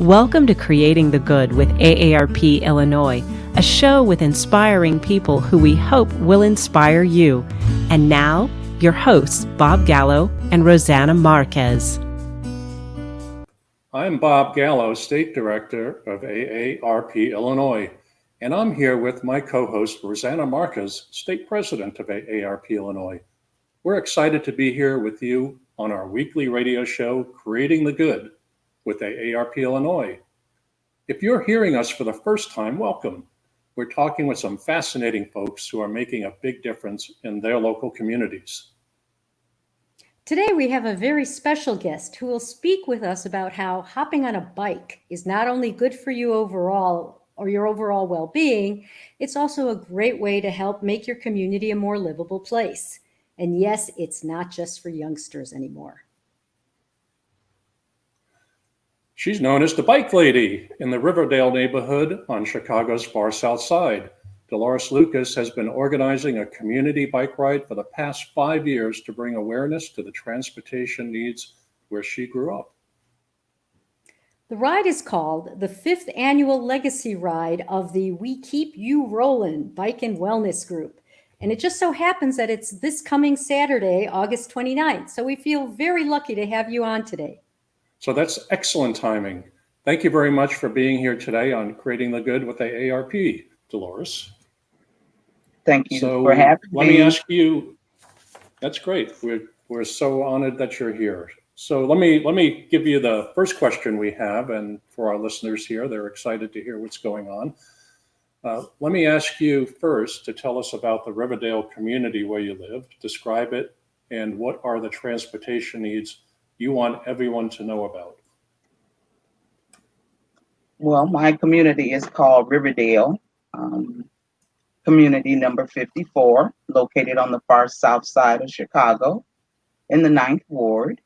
Welcome to Creating the Good with AARP Illinois, a show with inspiring people who we hope will inspire you. And now, your hosts, Bob Gallo and Rosanna Marquez. I'm Bob Gallo, State Director of AARP Illinois, and I'm here with my co-host, Rosanna Marquez, State President of AARP Illinois. We're excited to be here with you on our weekly radio show, Creating the Good with AARP Illinois. If you're hearing us for the first time, welcome. We're talking with some fascinating folks who are making a big difference in their local communities. Today we have a very special guest who will speak with us about how hopping on a bike is not only good for you overall or your overall well-being, it's also a great way to help make your community a more livable place. And yes, it's not just for youngsters anymore. She's known as the Bike Lady in the Riverdale neighborhood on Chicago's far south side. Deloris Lucas has been organizing a community bike ride for the past 5 years to bring awareness to the transportation needs where she grew up. The ride is called the 5th Annual Legacy Ride of the We Keep You Rollin' Bike and Wellness Group. And it just so happens that it's this coming Saturday, August 29th. So we feel very lucky to have you on today. So that's excellent timing. Thank you very much for being here today on Creating the Good with AARP, Deloris. Thank you for having me. Let me ask you, that's great. We're so honored that you're here. So let me give you the first question we have, and for our listeners here, they're excited to hear what's going on. Let me ask you first to tell us about the Riverdale community where you live, describe it, and what are the transportation needs you want everyone to know about? Well, my community is called Riverdale, community number 54, located on the far south side of Chicago in the 9th Ward.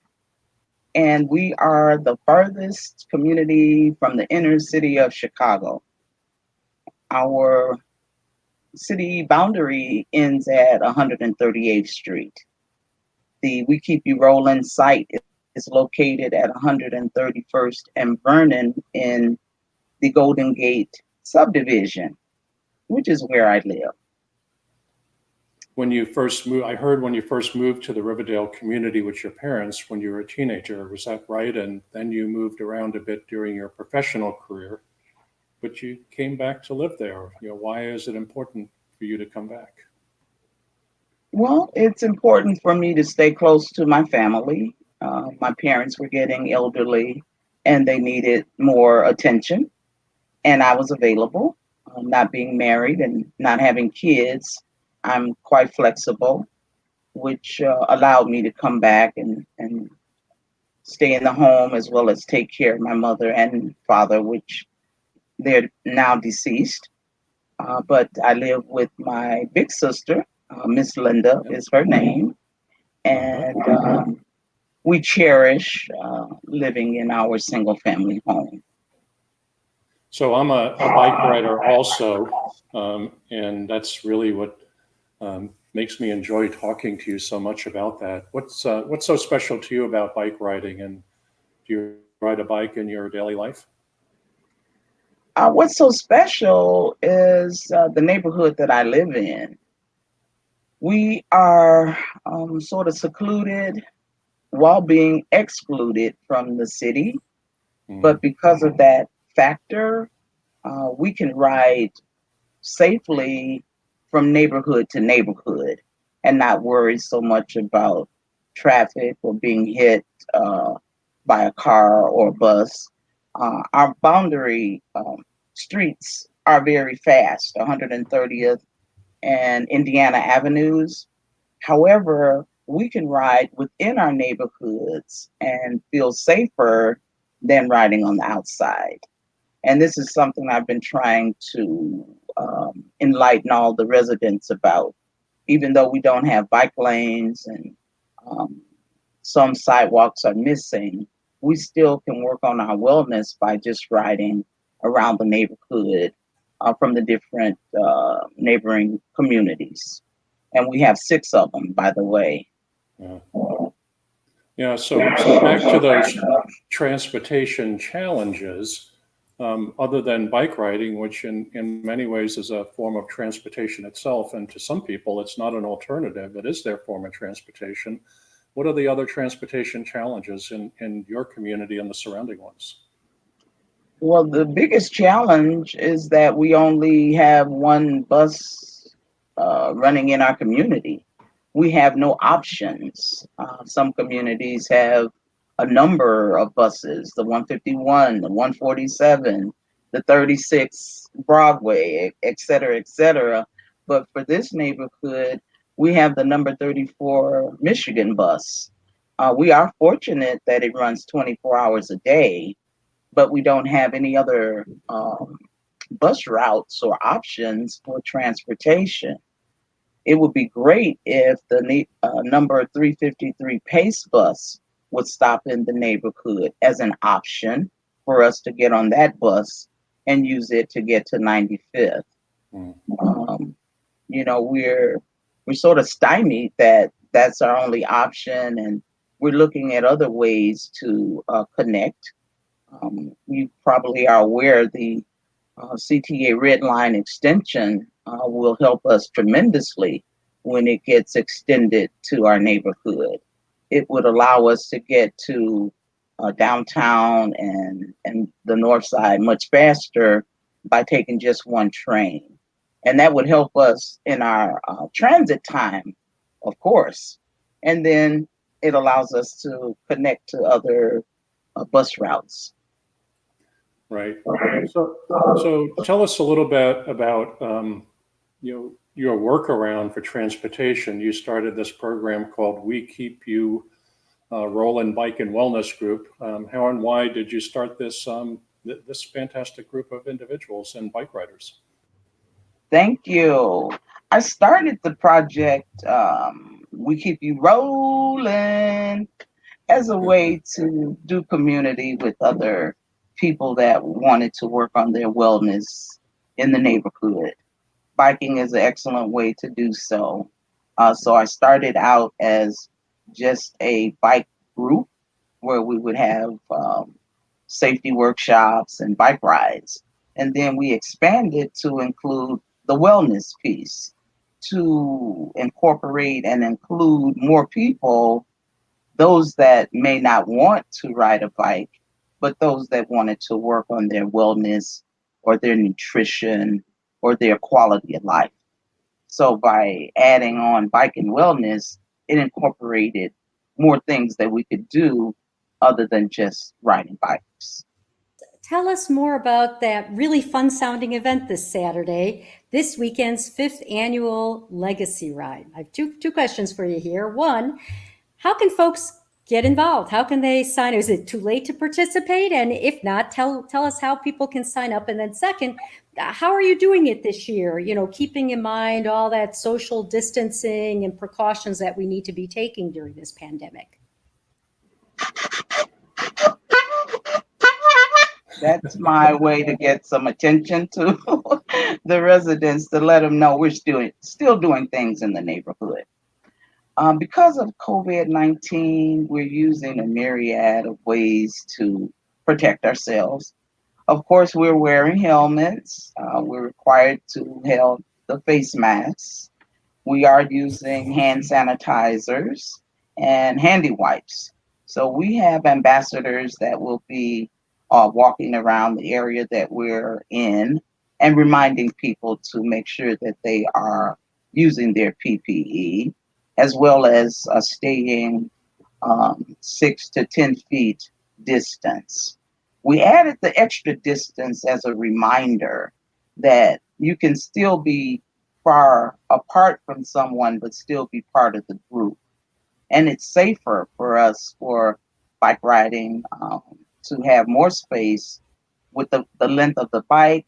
And we are the farthest community from the inner city of Chicago. Our city boundary ends at 138th Street. The We Keep You Rollin' site is located at 131st and Vernon in the Golden Gate subdivision, which is where I live. When you first moved, I heard when you first moved to the Riverdale community with your parents when you were a teenager, was that right? And then you moved around a bit during your professional career, but you came back to live there. Why is it important for you to come back? Well, it's important for me to stay close to my family. My parents were getting elderly and they needed more attention, and I was available. Not being married and not having kids, I'm quite flexible, which allowed me to come back and stay in the home as well as take care of my mother and father, which they're now deceased. But I live with my big sister, Miss Linda is her name, and we cherish living in our single family home. So I'm a bike rider also, and that's really what makes me enjoy talking to you so much about that. What's so special to you about bike riding, and do you ride a bike in your daily life? What's so special is the neighborhood that I live in. We are sort of secluded while being excluded from the city. But because of that factor, we can ride safely from neighborhood to neighborhood and not worry so much about traffic or being hit by a car or a bus. Our boundary streets are very fast, 130th and Indiana Avenues. However, we can ride within our neighborhoods and feel safer than riding on the outside. And this is something I've been trying to enlighten all the residents about. Even though we don't have bike lanes and some sidewalks are missing, we still can work on our wellness by just riding around the neighborhood from the different neighboring communities. And we have 6 of them, by the way. Yeah. Yeah, so back to those transportation challenges, other than bike riding, which in many ways is a form of transportation itself, and to some people it's not an alternative, it is their form of transportation. What are the other transportation challenges in your community and the surrounding ones? Well, the biggest challenge is that we only have one bus running in our community. We have no options. Some communities have a number of buses, the 151, the 147, the 36 Broadway, et cetera, et cetera. But for this neighborhood, we have the number 34 Michigan bus. We are fortunate that it runs 24 hours a day, but we don't have any other bus routes or options for transportation. It would be great if the number 353 Pace bus would stop in the neighborhood as an option for us to get on that bus and use it to get to 95th. Mm. We're sort of stymied that that's our only option, and we're looking at other ways to connect. You probably are aware the CTA Red Line extension will help us tremendously when it gets extended to our neighborhood. It would allow us to get to downtown and the north side much faster by taking just one train. And that would help us in our transit time, of course. And then it allows us to connect to other bus routes. Right. So tell us a little bit about your workaround for transportation. You started this program called We Keep You Rollin' Bike and Wellness Group. How and why did you start this this fantastic group of individuals and bike riders? Thank you. I started the project We Keep You Rolling as a way to do community with other people that wanted to work on their wellness in the neighborhood. Biking is an excellent way to do so. So I started out as just a bike group where we would have safety workshops and bike rides. And then we expanded to include the wellness piece, to incorporate and include more people, those that may not want to ride a bike, but those that wanted to work on their wellness or their nutrition or their quality of life. So by adding on bike and wellness, it incorporated more things that we could do other than just riding bikes. Tell us more about that really fun sounding event this Saturday, this weekend's 5th annual Legacy Ride. I have two questions for you here. One, how can folks get involved? How can they sign? Is it too late to participate? And if not, tell us how people can sign up. And then second, how are you doing it this year? Keeping in mind all that social distancing and precautions that we need to be taking during this pandemic. That's my way to get some attention to the residents, to let them know we're still doing things in the neighborhood. Because of COVID-19, we're using a myriad of ways to protect ourselves. Of course, we're wearing helmets. We're required to have the face masks. We are using hand sanitizers and handy wipes. So we have ambassadors that will be walking around the area that we're in and reminding people to make sure that they are using their PPE, as well as staying 6 to 10 feet distance. We added the extra distance as a reminder that you can still be far apart from someone, but still be part of the group. And it's safer for us for bike riding to have more space with the length of the bike,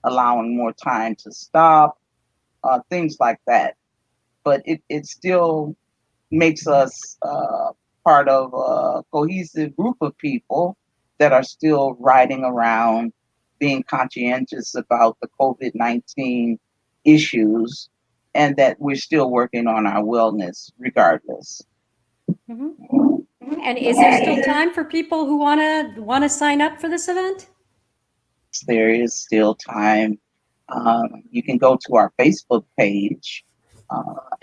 allowing more time to stop, things like that. But it still makes us part of a cohesive group of people that are still riding around, being conscientious about the COVID-19 issues, and that we're still working on our wellness regardless. Mm-hmm. And is there still time for people who want to sign up for this event? There is still time. You can go to our Facebook page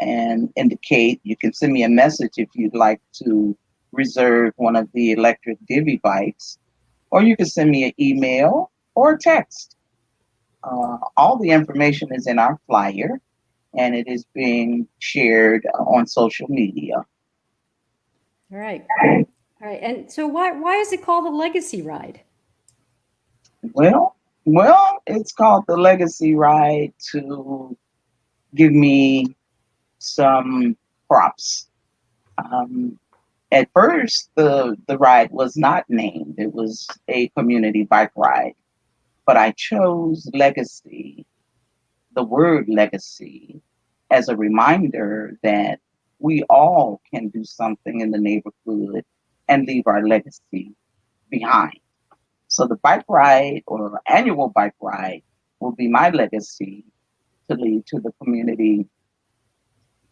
and indicate. You can send me a message if you'd like to reserve one of the electric divvy bikes, or you can send me an email or a text. All the information is in our flyer, and it is being shared on social media. All right. All right. And so why is it called the Legacy Ride? Well, it's called the Legacy Ride to give me some props. At first, the ride was not named. It was a community bike ride, but I chose legacy, the word legacy, as a reminder that we all can do something in the neighborhood and leave our legacy behind. So the bike ride or annual bike ride will be my legacy to leave to the community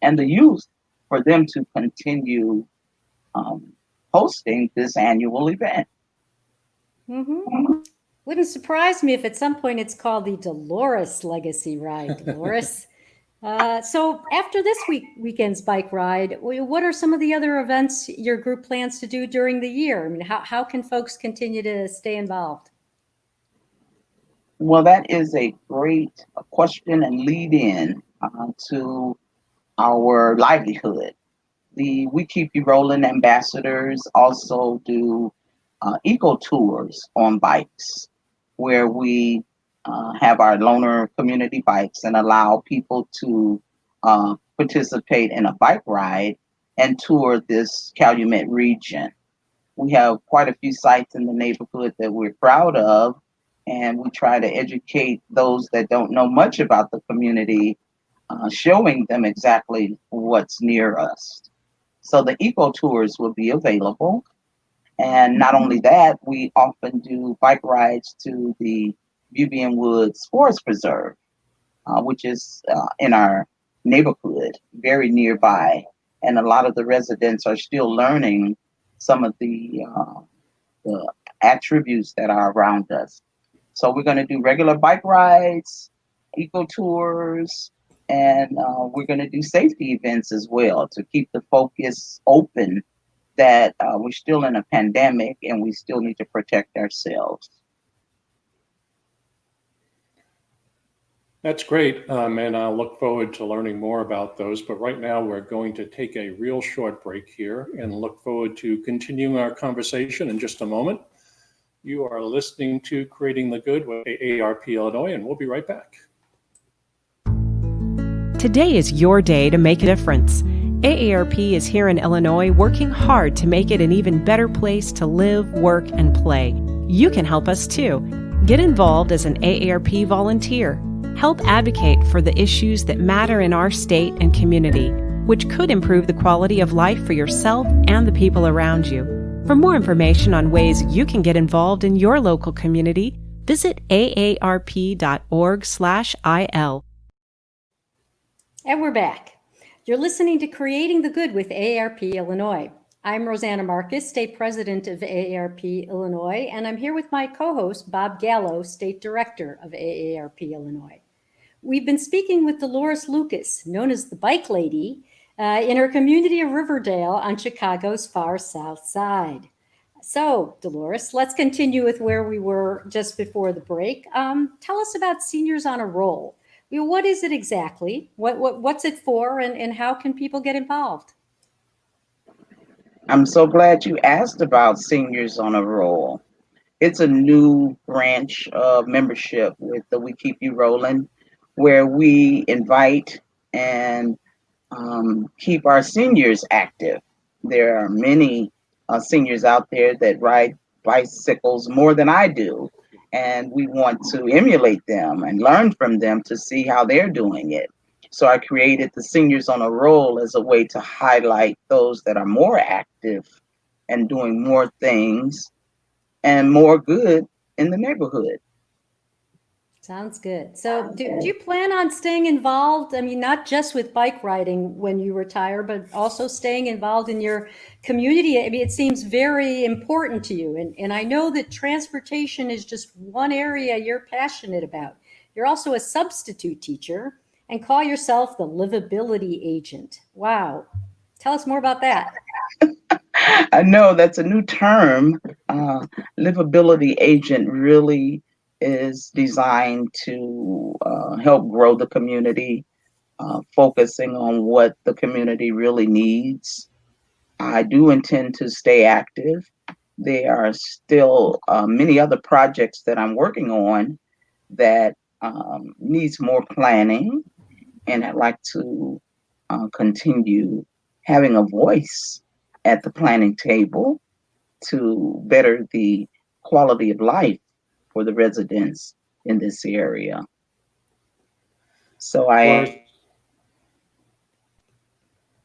and the youth for them to continue hosting this annual event. Mm-hmm. Wouldn't surprise me if at some point it's called the Deloris Legacy Ride, Deloris. So after this weekend's bike ride, what are some of the other events your group plans to do during the year? I mean, how can folks continue to stay involved? Well, that is a great question and lead in to our livelihood. The We Keep You Rolling ambassadors also do eco tours on bikes, where we have our loaner community bikes and allow people to participate in a bike ride and tour this Calumet region. We have quite a few sites in the neighborhood that we're proud of, and we try to educate those that don't know much about the community, showing them exactly what's near us. So the eco tours will be available. And not only that, we often do bike rides to the Bubian Woods Forest Preserve, which is in our neighborhood, very nearby. And a lot of the residents are still learning some of the attributes that are around us. So we're going to do regular bike rides, eco tours, and we're going to do safety events as well to keep the focus open that we're still in a pandemic and we still need to protect ourselves. That's great, and I look forward to learning more about those. But right now, we're going to take a real short break here and look forward to continuing our conversation in just a moment. You are listening to Creating the Good with AARP Illinois, and we'll be right back. Today is your day to make a difference. AARP is here in Illinois working hard to make it an even better place to live, work, and play. You can help us too. Get involved as an AARP volunteer. Help advocate for the issues that matter in our state and community, which could improve the quality of life for yourself and the people around you. For more information on ways you can get involved in your local community, visit aarp.org/il. And we're back. You're listening to Creating the Good with AARP Illinois. I'm Rosanna Marquez, State President of AARP Illinois, and I'm here with my co-host, Bob Gallo, State Director of AARP Illinois. We've been speaking with Deloris Lucas, known as the Bike Lady, in her community of Riverdale on Chicago's far south side. So, Deloris, let's continue with where we were just before the break. Tell us about Seniors on a Roll. What is it exactly? What's it for, and how can people get involved? I'm so glad you asked about Seniors on a Roll. It's a new branch of membership with the We Keep You Rolling, where we invite and keep our seniors active. There are many seniors out there that ride bicycles more than I do, and we want to emulate them and learn from them to see how they're doing it. So I created the Seniors on a Roll as a way to highlight those that are more active and doing more things and more good in the neighborhood. Sounds good. So do you plan on staying involved? I mean, not just with bike riding when you retire, but also staying involved in your community. I mean, it seems very important to you. And I know that transportation is just one area you're passionate about. You're also a substitute teacher and call yourself the livability agent. Wow. Tell us more about that. I know that's a new term. Livability agent really is designed to help grow the community, focusing on what the community really needs. I do intend to stay active. There are still many other projects that I'm working on that needs more planning, and I'd like to continue having a voice at the planning table to better the quality of life for the residents in this area. So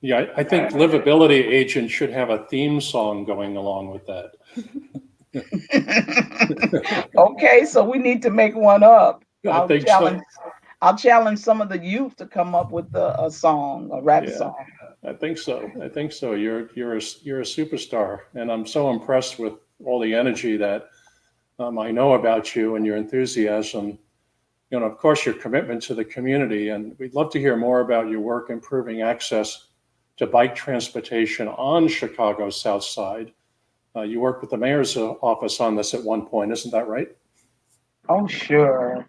Yeah, I think livability agent should have a theme song going along with that. okay, so we need to make one up. I think so. I'll challenge some of the youth to come up with a song, a rap song. I think so. You're a superstar, and I'm so impressed with all the energy that I know about you and your enthusiasm. You know, of course, your commitment to the community, and we'd love to hear more about your work improving access to bike transportation on Chicago's South Side. You worked with the mayor's office on this at one point, isn't that right? Oh, sure.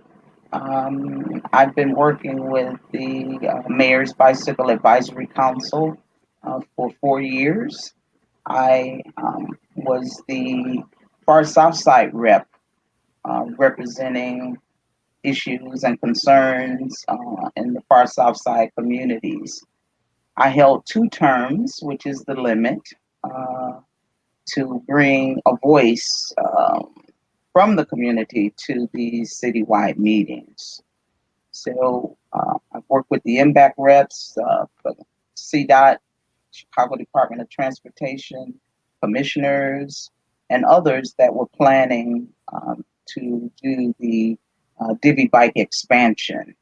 I've been working with the Mayor's Bicycle Advisory Council for 4 years. I was the Far South Side rep, representing issues and concerns in the Far South Side communities. I held 2 terms, which is the limit, to bring a voice from the community to these citywide meetings. So I've worked with the EBikes reps, CDOT, Chicago Department of Transportation, commissioners, and others that were planning to do the Divvy bike expansion.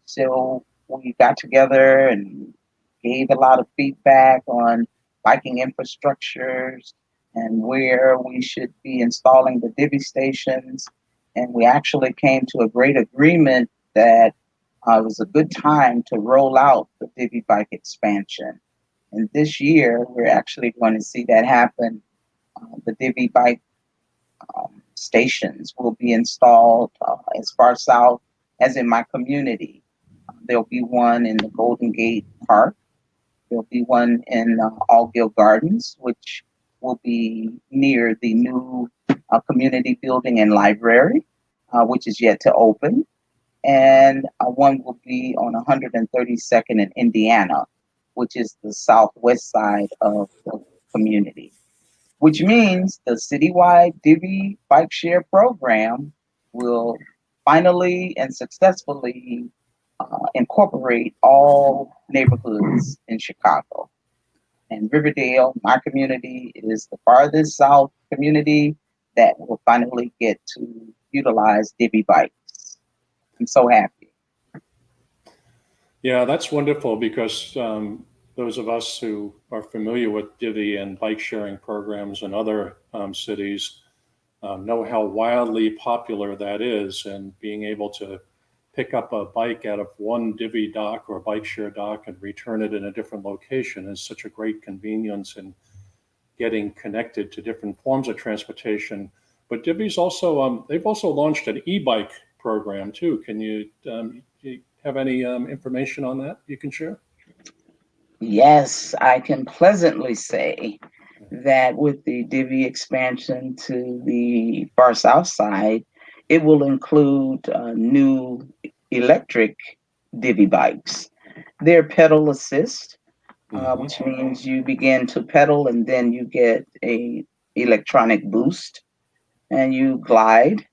So we got together and gave a lot of feedback on biking infrastructures and where we should be installing the Divvy stations. And we actually came to a great agreement that it was a good time to roll out the Divvy bike expansion. And this year, we're actually going to see that happen. The Divvy bike stations will be installed as far south as in my community. There'll be one in the Golden Gate Park. There'll be one in Allgill Gardens, which will be near the new community building and library, which is yet to open. And one will be on 132nd in Indiana, which is the southwest side of the community, which means the citywide Divvy bike share program will finally and successfully incorporate all neighborhoods in Chicago. And Riverdale, my community, is the farthest south community that will finally get to utilize Divvy bikes. I'm so happy. Yeah, that's wonderful because those of us who are familiar with Divvy and bike sharing programs in other cities know how wildly popular that is, and being able to pick up a bike out of one Divvy dock or bike share dock and return it in a different location is such a great convenience in getting connected to different forms of transportation. But Divvy's also, they've also launched an e-bike program too. Can you have any information on that you can share? Yes, I can pleasantly say that with the Divvy expansion to the far south side, it will include new electric Divvy bikes. They're pedal assist, which means you begin to pedal and then you get a electronic boost and you glide.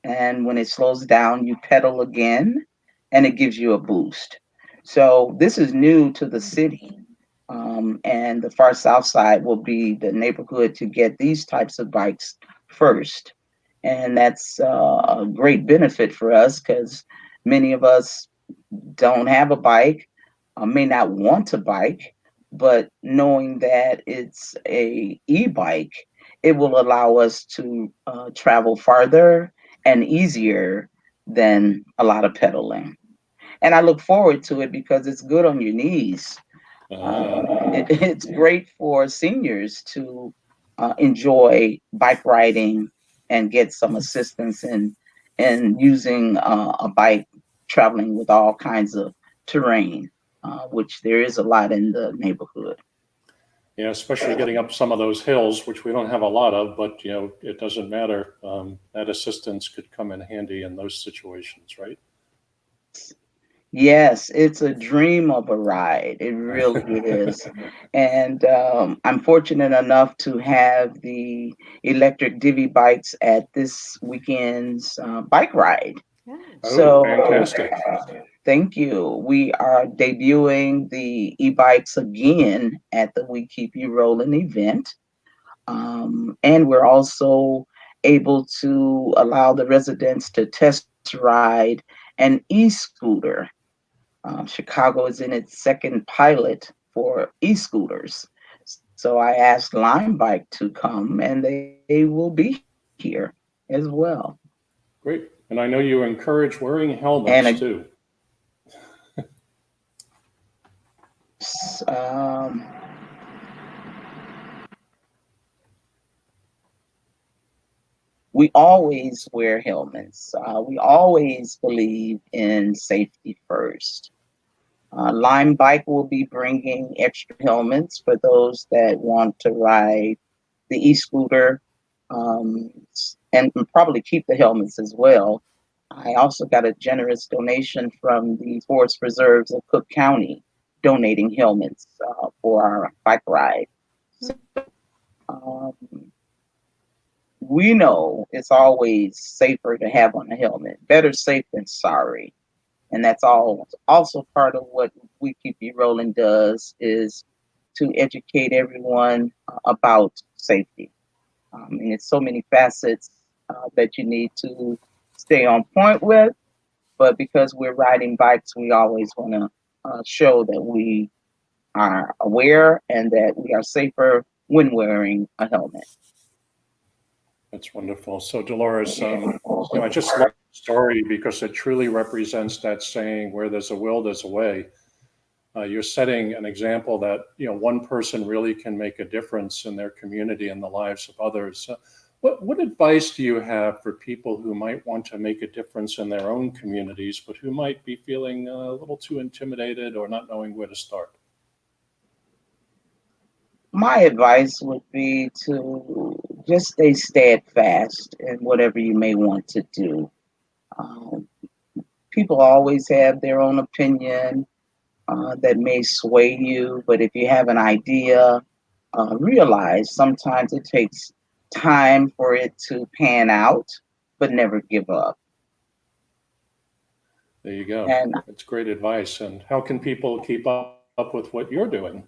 And when it slows down, you pedal again and it gives you a boost. So this is new to the city. And the far south side will be the neighborhood to get these types of bikes first. And that's a great benefit for us because many of us don't have a bike, may not want to bike, but knowing that it's a e-bike, it will allow us to travel farther and easier than a lot of pedaling. And I look forward to it because it's good on your knees. It's great for seniors to enjoy bike riding and get some assistance in using a bike traveling with all kinds of terrain, which there is a lot in the neighborhood. Yeah, especially getting up some of those hills, which we don't have a lot of, but it doesn't matter. That assistance could come in handy in those situations, right? Yes, it's a dream of a ride. It really is. And I'm fortunate enough to have the electric divvy bikes at this weekend's bike ride. Oh, Oh, So fantastic. thank you. We are debuting the e-bikes again at the We Keep You Rolling event. And we're also able to allow the residents to test ride an e-scooter. Chicago is in its second pilot for e-scooters. So I asked Lime Bike to come and they will be here as well. Great. And I know you encourage wearing And helmets too. um, we always wear helmets. We always believe in safety first. Lime Bike will be bringing extra helmets for those that want to ride the e-scooter, um, and probably keep the helmets as well. I also got a generous donation from the Forest Preserves of Cook County donating helmets for our bike ride. So, um, we know it's always safer to have on a helmet. Better safe than sorry. And that's all also part of what We Keep You Rolling does is to educate everyone about safety. And it's so many facets that you need to stay on point with. But because we're riding bikes, we always want to show that we are aware and that we are safer when wearing a helmet. That's wonderful. So Deloris, I just love the story because it truly represents that saying, where there's a will, there's a way. You're setting an example that, one person really can make a difference in their community and the lives of others. What advice do you have for people who might want to make a difference in their own communities, but who might be feeling a little too intimidated or not knowing where to start? My advice would be to just stay steadfast in whatever you may want to do. Um, People always have their own opinion that may sway you, but if you have an idea, realize sometimes it takes time for it to pan out, but never give up. There you go. And That's great advice. And how can people keep up with what you're doing?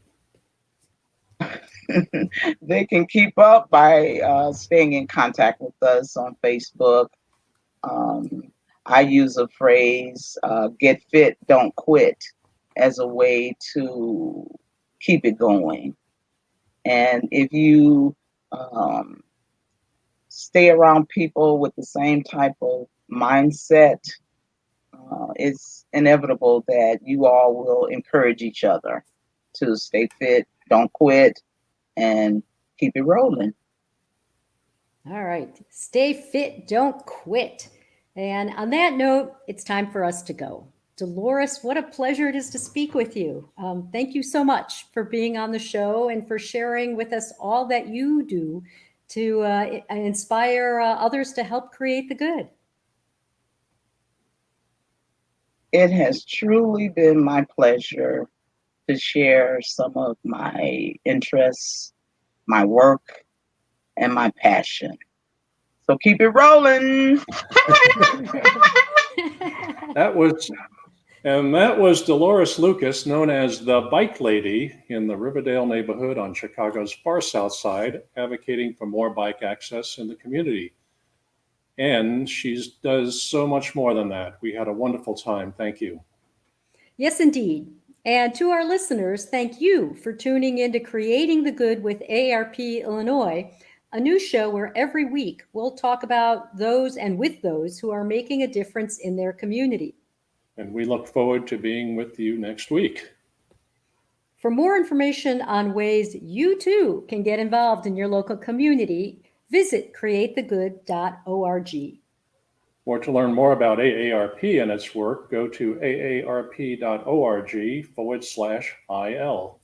they can keep up by staying in contact with us on Facebook. Um, I use a phrase, get fit, don't quit, as a way to keep it going. And if you stay around people with the same type of mindset, it's inevitable that you all will encourage each other to stay fit, don't quit, and keep it rolling. all right. Stay fit, don't quit. And on that note, it's time for us to go. Deloris, what a pleasure it is to speak with you. Thank you so much for being on the show and for sharing with us all that you do to inspire others to help create the good. It has truly been my pleasure to share some of my interests, my work, and my passion. So keep it rolling. That was Deloris Lucas, known as the Bike Lady, in the Riverdale neighborhood on Chicago's far south side, advocating for more bike access in the community. And she does so much more than that. We had a wonderful time. Thank you. Yes, indeed. And to our listeners, thank you for tuning in to Creating the Good with AARP Illinois, a new show where every week we'll talk about those and with those who are making a difference in their community. And we look forward to being with you next week. For more information on ways you too can get involved in your local community, visit createthegood.org. Or to learn more about AARP and its work, go to aarp.org/IL.